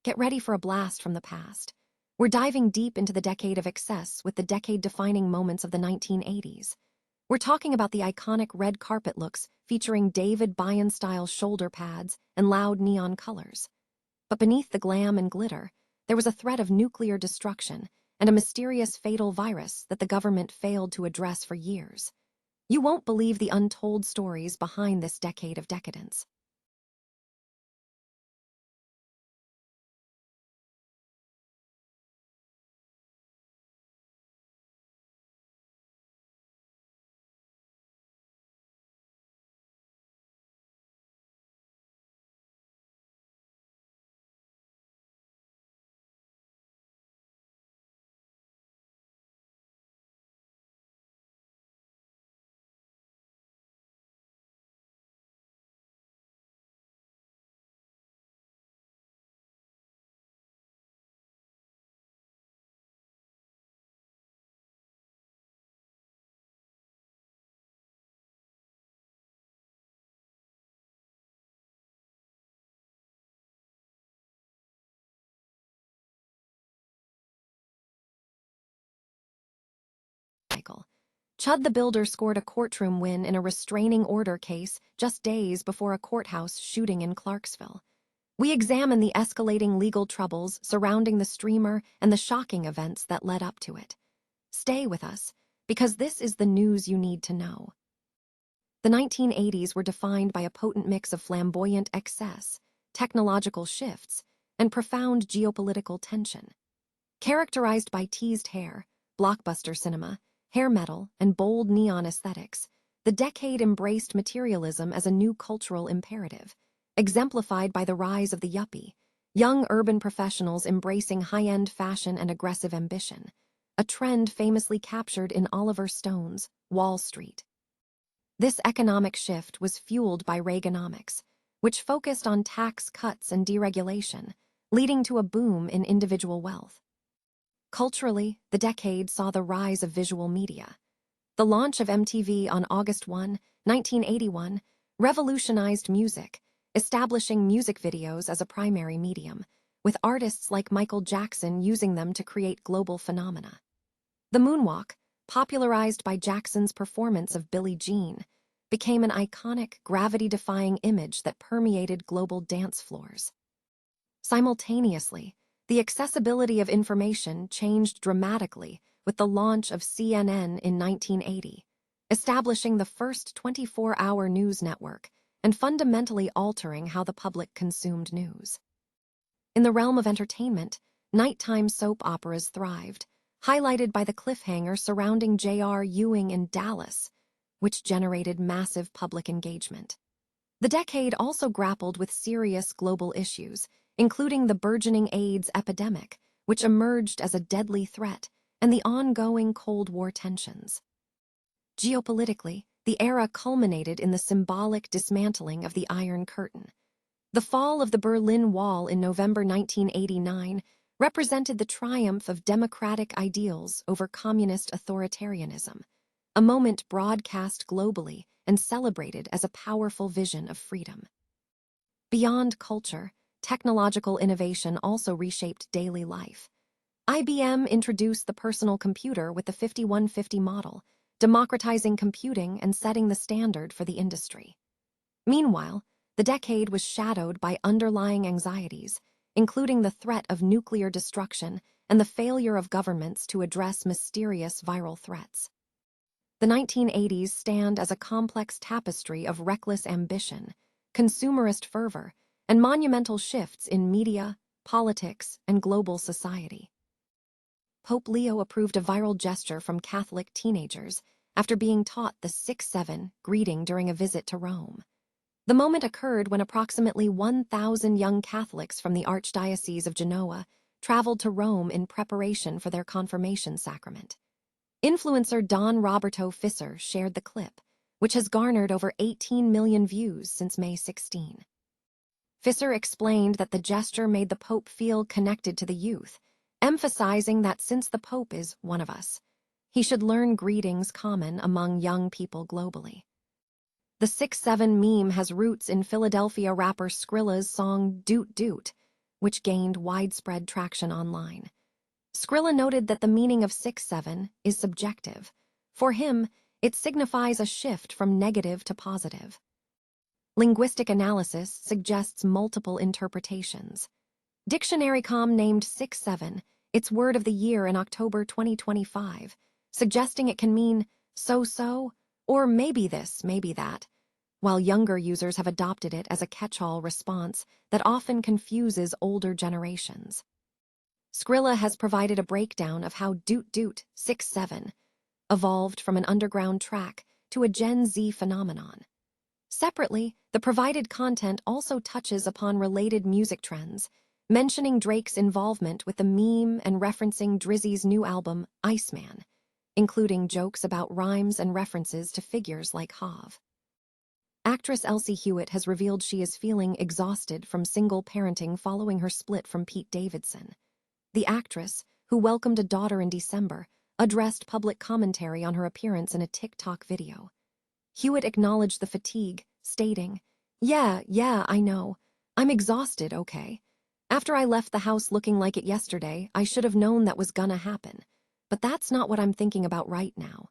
Get ready for a blast from the past. We're diving deep into the decade of excess with the decade-defining moments of the 1980s. We're talking about the iconic red carpet looks featuring David Bryan-style shoulder pads and loud neon colors. But beneath the glam and glitter, there was a threat of nuclear destruction and a mysterious fatal virus that the government failed to address for years. You won't believe the untold stories behind this decade of decadence. Chud the Builder scored a courtroom win in a restraining order case just days before a courthouse shooting in Clarksville. We examine the escalating legal troubles surrounding the streamer and the shocking events that led up to it. Stay with us, because this is the news you need to know. The 1980s were defined by a potent mix of flamboyant excess, technological shifts, and profound geopolitical tension. Characterized by teased hair, blockbuster cinema, hair metal, and bold neon aesthetics, the decade embraced materialism as a new cultural imperative, exemplified by the rise of the yuppie, young urban professionals embracing high-end fashion and aggressive ambition, a trend famously captured in Oliver Stone's Wall Street. This economic shift was fueled by Reaganomics, which focused on tax cuts and deregulation, leading to a boom in individual wealth. Culturally, the decade saw the rise of visual media. The launch of MTV on August 1, 1981, revolutionized music, establishing music videos as a primary medium, with artists like Michael Jackson using them to create global phenomena. The moonwalk, popularized by Jackson's performance of Billie Jean, became an iconic, gravity-defying image that permeated global dance floors. Simultaneously, the accessibility of information changed dramatically with the launch of CNN in 1980, establishing the first 24-hour news network and fundamentally altering how the public consumed news. In the realm of entertainment, nighttime soap operas thrived, highlighted by the cliffhanger surrounding J.R. Ewing in Dallas, which generated massive public engagement. The decade also grappled with serious global issues, including the burgeoning AIDS epidemic, which emerged as a deadly threat, and the ongoing Cold War tensions. Geopolitically, the era culminated in the symbolic dismantling of the Iron Curtain. The fall of the Berlin Wall in November 1989 represented the triumph of democratic ideals over communist authoritarianism, a moment broadcast globally and celebrated as a powerful vision of freedom. Beyond culture, technological innovation also reshaped daily life. IBM introduced the personal computer with the 5150 model, democratizing computing and setting the standard for the industry. Meanwhile, the decade was shadowed by underlying anxieties, including the threat of nuclear destruction and the failure of governments to address mysterious viral threats. The 1980s stand as a complex tapestry of reckless ambition, consumerist fervor, and monumental shifts in media, politics, and global society. Pope Leo approved a viral gesture from Catholic teenagers after being taught the 6-7 greeting during a visit to Rome. The moment occurred when approximately 1,000 young Catholics from the Archdiocese of Genoa traveled to Rome in preparation for their confirmation sacrament. Influencer Don Roberto Fisser shared the clip, which has garnered over 18 million views since May 16. Fisser explained that the gesture made the Pope feel connected to the youth, emphasizing that since the Pope is one of us, he should learn greetings common among young people globally. The 6-7 meme has roots in Philadelphia rapper Skrilla's song Doot Doot, which gained widespread traction online. Skrilla noted that the meaning of 6-7 is subjective. For him, it signifies a shift from negative to positive. Linguistic analysis suggests multiple interpretations. Dictionary.com named 6-7 its word of the year in October 2025, suggesting it can mean so-so or maybe this, maybe that, while younger users have adopted it as a catch-all response that often confuses older generations. Skrilla has provided a breakdown of how Doot Doot 6-7 evolved from an underground track to a Gen Z phenomenon. Separately, the provided content also touches upon related music trends, mentioning Drake's involvement with the meme and referencing Drizzy's new album, Iceman, including jokes about rhymes and references to figures like Hav. Actress Elsie Hewitt has revealed she is feeling exhausted from single parenting following her split from Pete Davidson. The actress, who welcomed a daughter in December, addressed public commentary on her appearance in a TikTok video. Hewitt acknowledged the fatigue, stating, Yeah, I know. I'm exhausted, okay? After I left the house looking like it yesterday, I should have known that was gonna happen. But that's not what I'm thinking about right now.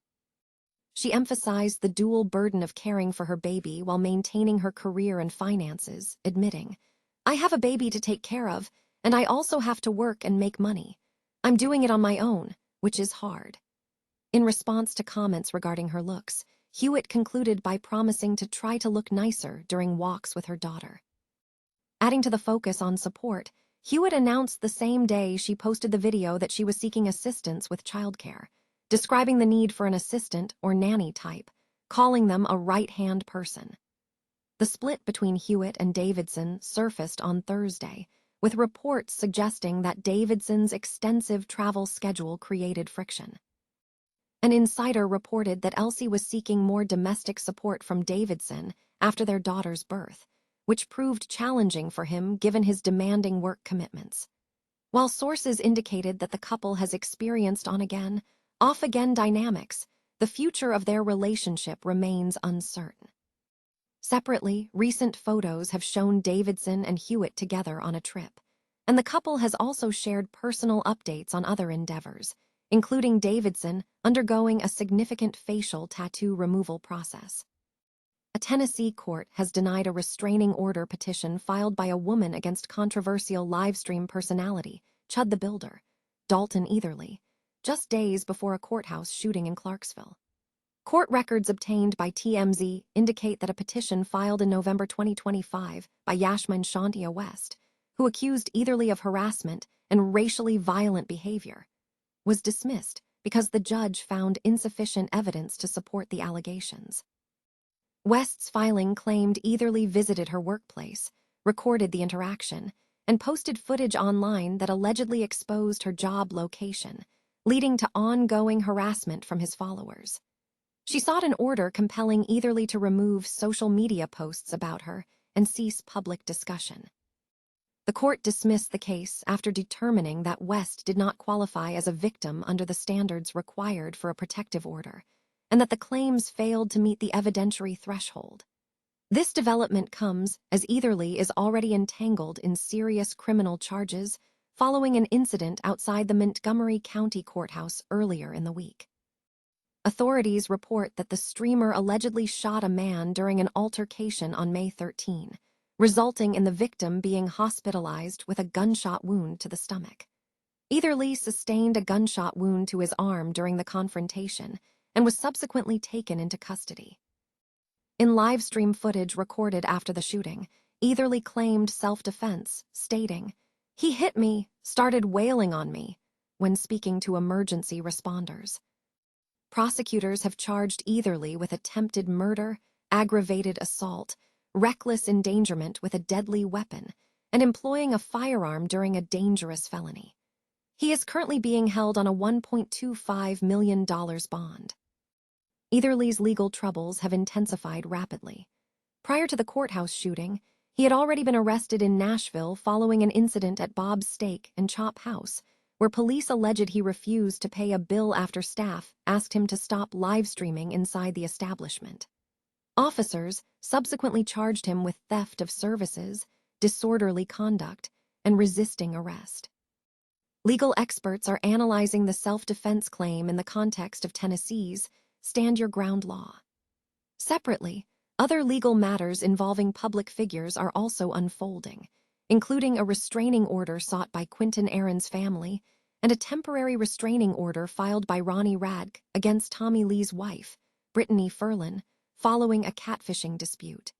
She emphasized the dual burden of caring for her baby while maintaining her career and finances, admitting, I have a baby to take care of, and I also have to work and make money. I'm doing it on my own, which is hard. In response to comments regarding her looks, Hewitt concluded by promising to try to look nicer during walks with her daughter. Adding to the focus on support, Hewitt announced the same day she posted the video that she was seeking assistance with childcare, describing the need for an assistant or nanny type, calling them a right-hand person. The split between Hewitt and Davidson surfaced on Thursday, with reports suggesting that Davidson's extensive travel schedule created friction. An insider reported that Elsie was seeking more domestic support from Davidson after their daughter's birth, which proved challenging for him given his demanding work commitments. While sources indicated that the couple has experienced on-again, off-again dynamics, the future of their relationship remains uncertain. Separately, recent photos have shown Davidson and Hewitt together on a trip, and the couple has also shared personal updates on other endeavors, including Davidson undergoing a significant facial tattoo removal process. A Tennessee court has denied a restraining order petition filed by a woman against controversial livestream personality, Chud the Builder, Dalton Etherly, just days before a courthouse shooting in Clarksville. Court records obtained by TMZ indicate that a petition filed in November 2025 by Yashmin Shantia West, who accused Etherly of harassment and racially violent behavior, was dismissed because the judge found insufficient evidence to support the allegations. West's filing claimed Etherly visited her workplace, recorded the interaction, and posted footage online that allegedly exposed her job location, leading to ongoing harassment from his followers. She sought an order compelling Etherly to remove social media posts about her and cease public discussion. The court dismissed the case after determining that West did not qualify as a victim under the standards required for a protective order, and that the claims failed to meet the evidentiary threshold. This development comes as Etherly is already entangled in serious criminal charges following an incident outside the Montgomery County Courthouse earlier in the week. Authorities report that the streamer allegedly shot a man during an altercation on May 13, resulting in the victim being hospitalized with a gunshot wound to the stomach. Etherly sustained a gunshot wound to his arm during the confrontation and was subsequently taken into custody. In live stream footage recorded after the shooting, Etherly claimed self-defense, stating, "He hit me, started wailing on me," when speaking to emergency responders. Prosecutors have charged Etherly with attempted murder, aggravated assault, reckless endangerment with a deadly weapon, and employing a firearm during a dangerous felony. He is currently being held on a $1.25 million bond. Etherly's legal troubles have intensified rapidly. Prior to the courthouse shooting, he had already been arrested in Nashville following an incident at Bob's Steak and Chop House, where police alleged he refused to pay a bill after staff asked him to stop live streaming inside the establishment. Officers subsequently charged him with theft of services, disorderly conduct, and resisting arrest. Legal experts are analyzing the self-defense claim in the context of Tennessee's Stand Your Ground law. Separately, other legal matters involving public figures are also unfolding, including a restraining order sought by Quinton Aaron's family and a temporary restraining order filed by Ronnie Radke against Tommy Lee's wife, Brittany Ferlin, following a catfishing dispute.